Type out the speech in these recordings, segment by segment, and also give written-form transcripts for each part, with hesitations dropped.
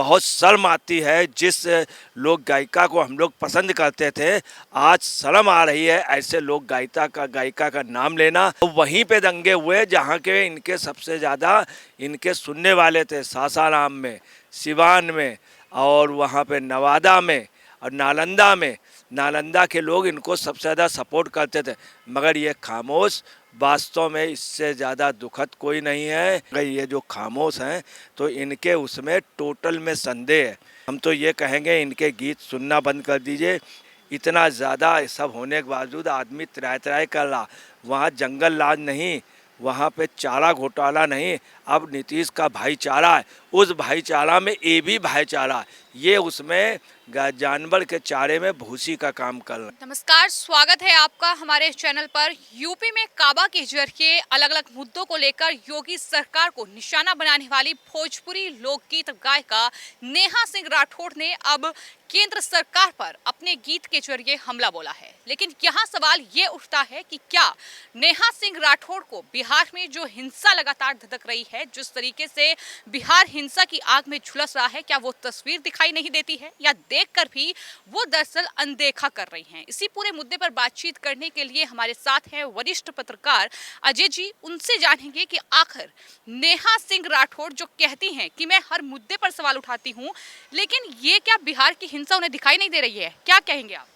बहुत शर्म आती है। जिस लोक गायिका को हम लोग पसंद करते थे, आज शर्म आ रही है ऐसे लोक गायिका का नाम लेना। तो वहीं पे दंगे हुए जहाँ के इनके सबसे ज़्यादा इनके सुनने वाले थे, सासाराम में, सिवान में, और वहाँ पे नवादा में और नालंदा में। नालंदा के लोग इनको सबसे ज़्यादा सपोर्ट करते थे, मगर ये खामोश। वास्तव में इससे ज़्यादा दुखद कोई नहीं है। अगर ये जो खामोश हैं तो इनके उसमें टोटल में संदेह है। हम तो ये कहेंगे इनके गीत सुनना बंद कर दीजिए। इतना ज़्यादा सब होने के बावजूद आदमी त्राय त्राय कर रहा। वहाँ जंगल राज नहीं, वहाँ पे चारा घोटाला नहीं, अब नीतीश का भाईचारा है। उस भाईचारा में ये भी भाईचारा है, ये उसमें जानवर के चारे में भूसी का काम कर रहे हैं। नमस्कार, स्वागत है आपका हमारे चैनल पर। यूपी में काबा के जरिए अलग अलग मुद्दों को लेकर योगी सरकार को निशाना बनाने वाली भोजपुरी लोकगीत गायिका नेहा सिंह राठौड़ ने अब केंद्र सरकार पर अपने गीत के जरिए हमला बोला है। लेकिन यहाँ सवाल ये उठता है कि क्या नेहा सिंह राठौड़ को बिहार में जो हिंसा लगातार धधक रही है, जिस तरीके से बिहार हिंसा की आग में झुलस रहा है, क्या वो तस्वीर दिखाई नहीं देती है, या देखकर भी वो दरअसल अनदेखा कर रही हैं? इसी पूरे मुद्दे पर बातचीत करने के लिए हमारे साथ हैं वरिष्ठ पत्रकार अजय जी। उनसे जानेंगे कि आखिर नेहा सिंह राठौड़ जो कहती हैं कि मैं हर मुद्दे पर सवाल उठाती हूं, लेकिन ये क्या बिहार की हिंसा उन्हें दिखाई नहीं दे रही है? क्या कहेंगे आप?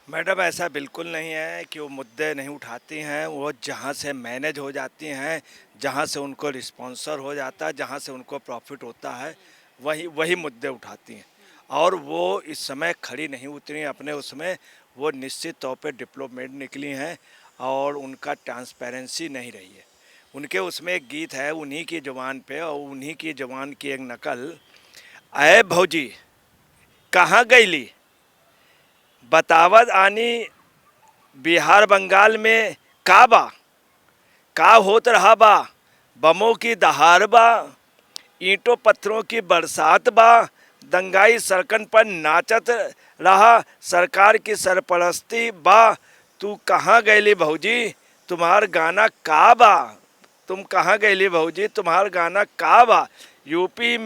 मैडम, ऐसा बिल्कुल नहीं है कि वो मुद्दे नहीं उठाती हैं। वो जहाँ से मैनेज हो जाती हैं, जहाँ से उनको रिस्पॉन्सर हो जाता है, जहाँ से उनको प्रॉफिट होता है, वही वही मुद्दे उठाती हैं। और वो इस समय खड़ी नहीं उतरी अपने उसमें। वो निश्चित तौर पे डिप्लोमेट निकली हैं और उनका ट्रांसपेरेंसी नहीं रही है। उनके उसमें एक गीत है उन्हीं की ज़ुबान पे, और उन्हीं की ज़ुबान की एक नकल, अय भौजी कहाँ गईली बतावत आनी बिहार बंगाल में काबा का होत रहा बा, बमों की दहाड़ बा, ईंटों पत्थरों की बरसात बा, दंगाई सड़कन पर नाचत रहा, सरकार की सरपरस्ती बा, तू कहाँ गईली भौजी तुम्हार गाना का बा, तुम कहाँ गईली भौजी तुम्हार गाना का बा, यूपी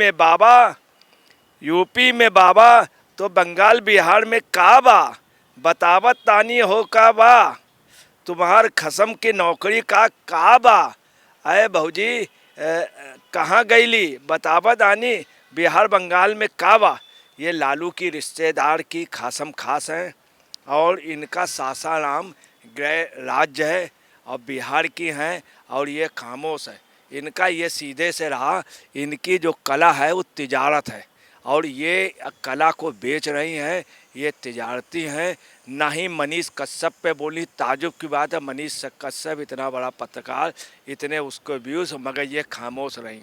में बाबा तो बंगाल बिहार में का बा, बतावत तानी हो का बा, तुम्हार खसम की नौकरी का बा, अय भौजी कहाँ गईली बतावत आनी बिहार बंगाल में का बा। ये लालू की रिश्तेदार की खासम खास हैं और इनका सासाराम गृह राज्य है और बिहार की हैं, और ये खामोश है। इनका ये सीधे से रहा। इनकी जो कला है वो तिजारत है, और ये कला को बेच रही हैं, ये तिजारती हैं। ना ही मनीष कश्यप पे बोली, ताजुब की बात है, मनीष कश्यप इतना बड़ा पत्रकार, इतने उसको व्यूज़, मगर ये खामोश रही।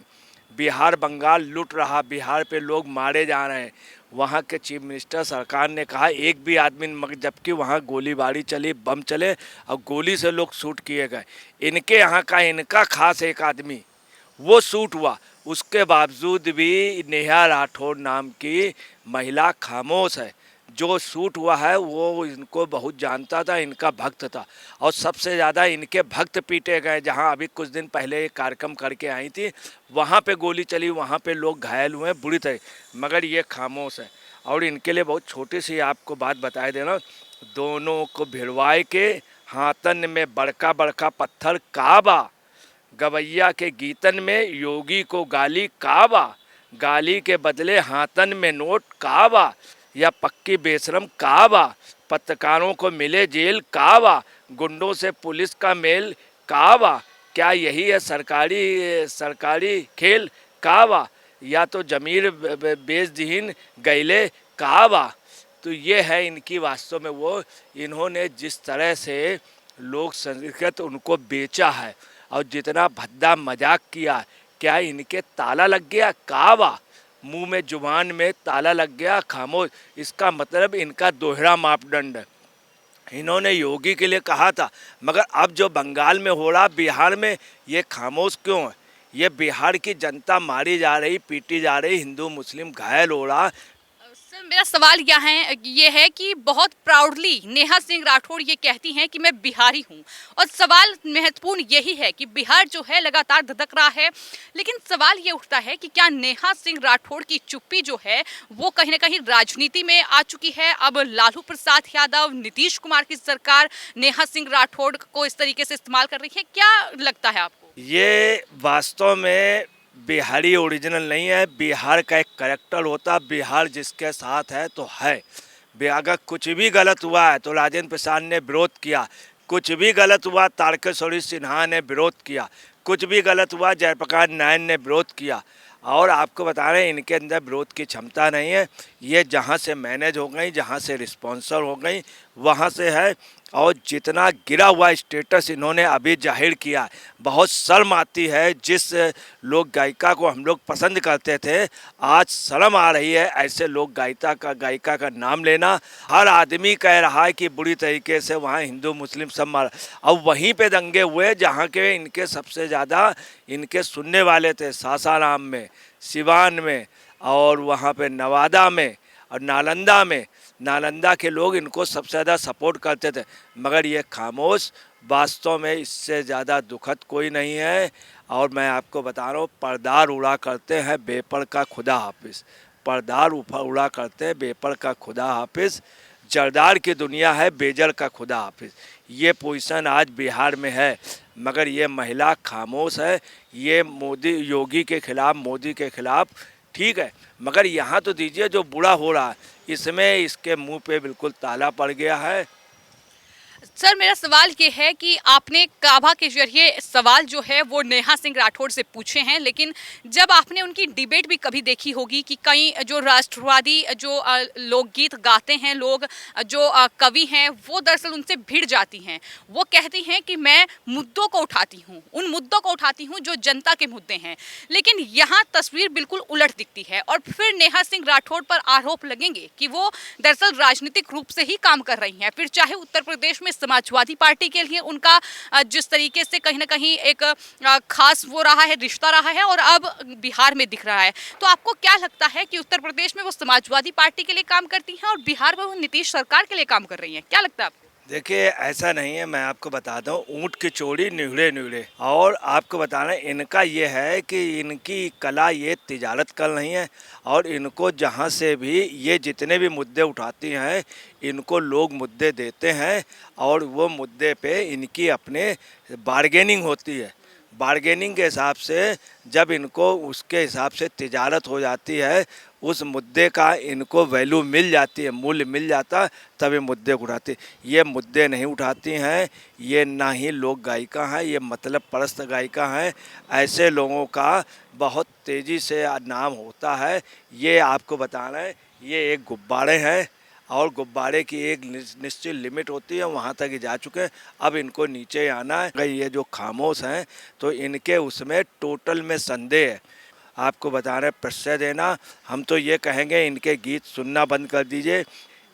बिहार बंगाल लूट रहा, बिहार पे लोग मारे जा रहे हैं। वहाँ के चीफ मिनिस्टर सरकार ने कहा एक भी आदमी, मगर जबकि वहाँ गोलीबारी चली, बम चले और गोली से लोग शूट किए गए। इनके यहाँ का इनका खास एक आदमी वो शूट हुआ, उसके बावजूद भी नेहा राठौड़ नाम की महिला खामोश है। जो शूट हुआ है वो इनको बहुत जानता था, इनका भक्त था, और सबसे ज़्यादा इनके भक्त पीटे गए। जहां अभी कुछ दिन पहले एक कार्यक्रम करके आई थी, वहां पे गोली चली, वहां पे लोग घायल हुए बुरी तरह, मगर ये खामोश है। और इनके लिए बहुत छोटी सी आपको बात बताए देना, दोनों को भिड़वाए के हाथन में बड़का बड़का पत्थर काबा, गवैया के गीतन में योगी को गाली काबा, गाली के बदले हाथन में नोट काबा, या पक्की बेशरम काबा, पत्रकारों को मिले जेल काबा, गुंडों से पुलिस का मेल काबा, क्या यही है सरकारी खेल काबा, या तो जमीर बेजदीन गैले काबा। तो ये है इनकी वास्तव में वो, इन्होंने जिस तरह से लोक संस्कृत उनको बेचा है और जितना भद्दा मजाक किया, क्या इनके ताला लग गया काबा, मुंह में जुबान में ताला लग गया खामोश। इसका मतलब इनका दोहरा मापदंड है। इन्होंने योगी के लिए कहा था, मगर अब जो बंगाल में हो रहा, बिहार में, ये खामोश क्यों है? ये बिहार की जनता मारी जा रही, पीटी जा रही, हिंदू मुस्लिम घायल हो रहा। सर मेरा सवाल ये है कि बहुत प्राउडली नेहा सिंह राठौड़ ये कहती हैं कि मैं बिहारी हूँ, और सवाल महत्वपूर्ण यही है कि बिहार जो है लगातार धधक रहा है। लेकिन सवाल ये उठता है कि क्या नेहा सिंह राठौड़ की चुप्पी जो है वो कहीं ना कहीं राजनीति में आ चुकी है। अब लालू प्रसाद यादव, नीतीश कुमार की सरकार नेहा सिंह राठौड़ को इस तरीके से इस्तेमाल कर रही है, क्या लगता है आपको? ये वास्तव में बिहारी ओरिजिनल नहीं है। बिहार का एक कैरेक्टर होता है, बिहार जिसके साथ है तो है। अगर कुछ भी गलत हुआ है तो राजेंद्र प्रसाद ने विरोध किया, कुछ भी गलत हुआ तारकेश्वरी सिन्हा ने विरोध किया, कुछ भी गलत हुआ जयप्रकाश नारायण ने विरोध किया। और आपको बता रहे हैं इनके अंदर विरोध की क्षमता नहीं है। ये जहाँ से मैनेज हो गई, जहाँ से रिस्पॉन्सर हो गई, वहाँ से है। और जितना गिरा हुआ स्टेटस इन्होंने अभी जाहिर किया, बहुत शर्म आती है। जिस लोक गायिका को हम लोग पसंद करते थे, आज शर्म आ रही है ऐसे लोक गायिका का नाम लेना। हर आदमी कह रहा है कि बुरी तरीके से वहाँ हिंदू मुस्लिम सब मार। अब वहीं पे दंगे हुए जहाँ के इनके सबसे ज़्यादा इनके सुनने वाले थे, सासाराम में, सिवान में, और वहाँ पे नवादा में और नालंदा में। नालंदा के लोग इनको सबसे ज़्यादा सपोर्ट करते थे, मगर ये खामोश। वास्तव में इससे ज़्यादा दुखद कोई नहीं है। और मैं आपको बता रहा हूँ, पर्दार उड़ा करते हैं बेपर का खुदा हाफिज़, पर्दार उड़ा करते हैं बेपर का खुदा हाफिज़। जरदार की दुनिया है, बेजर का खुदा हाफिज़। ये पोजीशन आज बिहार में है, मगर ये महिला खामोश है। ये मोदी, योगी के खिलाफ, मोदी के खिलाफ ठीक है, मगर यहाँ तो दीजिए जो बुरा हो रहा है इसमें इसके मुंह पे बिल्कुल ताला पड़ गया है। सर मेरा सवाल ये है कि आपने काबा के जरिए सवाल जो है वो नेहा सिंह राठौड़ से पूछे हैं, लेकिन जब आपने उनकी डिबेट भी कभी देखी होगी कि कई जो राष्ट्रवादी जो लोकगीत गाते हैं लोग, जो कवि हैं, वो दरअसल उनसे भिड़ जाती हैं। वो कहती हैं कि मैं मुद्दों को उठाती हूँ, उन मुद्दों को उठाती हूँ जो जनता के मुद्दे हैं। लेकिन यहाँ तस्वीर बिल्कुल उलट दिखती है, और फिर नेहा सिंह राठौड़ पर आरोप लगेंगे कि वो दरअसल राजनीतिक रूप से ही काम कर रही हैं। फिर चाहे उत्तर प्रदेश में समाजवादी पार्टी के लिए उनका जिस तरीके से कहीं ना कहीं एक खास वो रहा है, रिश्ता रहा है, और अब बिहार में दिख रहा है। तो आपको क्या लगता है कि उत्तर प्रदेश में वो समाजवादी पार्टी के लिए काम करती हैं और बिहार में वो नीतीश सरकार के लिए काम कर रही हैं? क्या लगता है आपको? देखिए ऐसा नहीं है, मैं आपको बता दूं, ऊँट की चोरी निहड़े निहड़े। और आपको बताना इनका ये है कि इनकी कला ये तिजारत कर रही है, और इनको जहाँ से भी ये जितने भी मुद्दे उठाती हैं इनको लोग मुद्दे देते हैं, और वो मुद्दे पे इनकी अपने बार्गेनिंग होती है। बार्गेनिंग के हिसाब से जब इनको उसके हिसाब से तिजारत हो जाती है, उस मुद्दे का इनको वैल्यू मिल जाती है, मूल्य मिल जाता, तब ये मुद्दे उठाती। ये मुद्दे नहीं उठाती हैं, ये ना ही लोक गायिका हैं, ये मतलब परस्त गायिका हैं। ऐसे लोगों का बहुत तेज़ी से नाम होता है। ये आपको बताना है, ये एक गुब्बारे हैं, और गुब्बारे की एक निश्चित लिमिट होती है, वहाँ तक ही जा चुके हैं। अब इनको नीचे आना है। अगर ये जो खामोश हैं तो इनके उसमें टोटल में संदेह है। आपको बता रहे प्रश्रय देना, हम तो ये कहेंगे इनके गीत सुनना बंद कर दीजिए।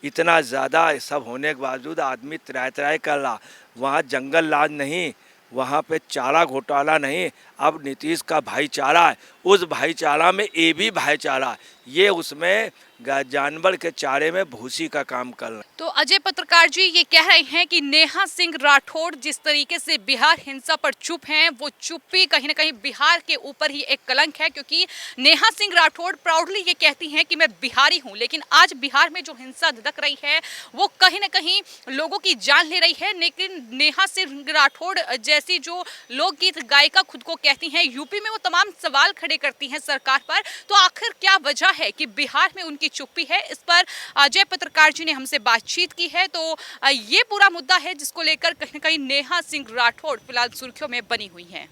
इतना ज़्यादा सब होने के बावजूद आदमी त्राय त्राय कर रहा। वहाँ जंगल राज नहीं, वहाँ पे चारा घोटाला नहीं, अब नीतीश का भाईचारा है। उस भाईचारा में ये भी भाईचारा है, ये उसमें जानवर के चारे में भूसी का काम कर रहे हैं। तो अजय पत्रकार जी ये कह रहे हैं कि नेहा सिंह राठौड़ जिस तरीके से बिहार हिंसा पर चुप हैं, वो चुप्पी कहीं ना कहीं बिहार के ऊपर ही एक कलंक है। क्योंकि नेहा सिंह राठौड़ प्राउडली ये कहती हैं कि मैं बिहारी हूं, लेकिन आज बिहार में जो हिंसा धधक रही है वो कहीं ना कहीं लोगों की जान ले रही है। लेकिन नेहा सिंह राठौड़ जैसी जो लोकगीत गायिका खुद को कहती हैं, यूपी में वो तमाम सवाल खड़े करती हैं सरकार पर। तो आखिर क्या वजह है कि बिहार में उनकी चुप्पी है? इस पर अजय पत्रकार जी ने हमसे बातचीत की है। तो ये पूरा मुद्दा है जिसको लेकर कहीं ना कहीं नेहा सिंह राठौड़ फिलहाल सुर्खियों में बनी हुई हैं।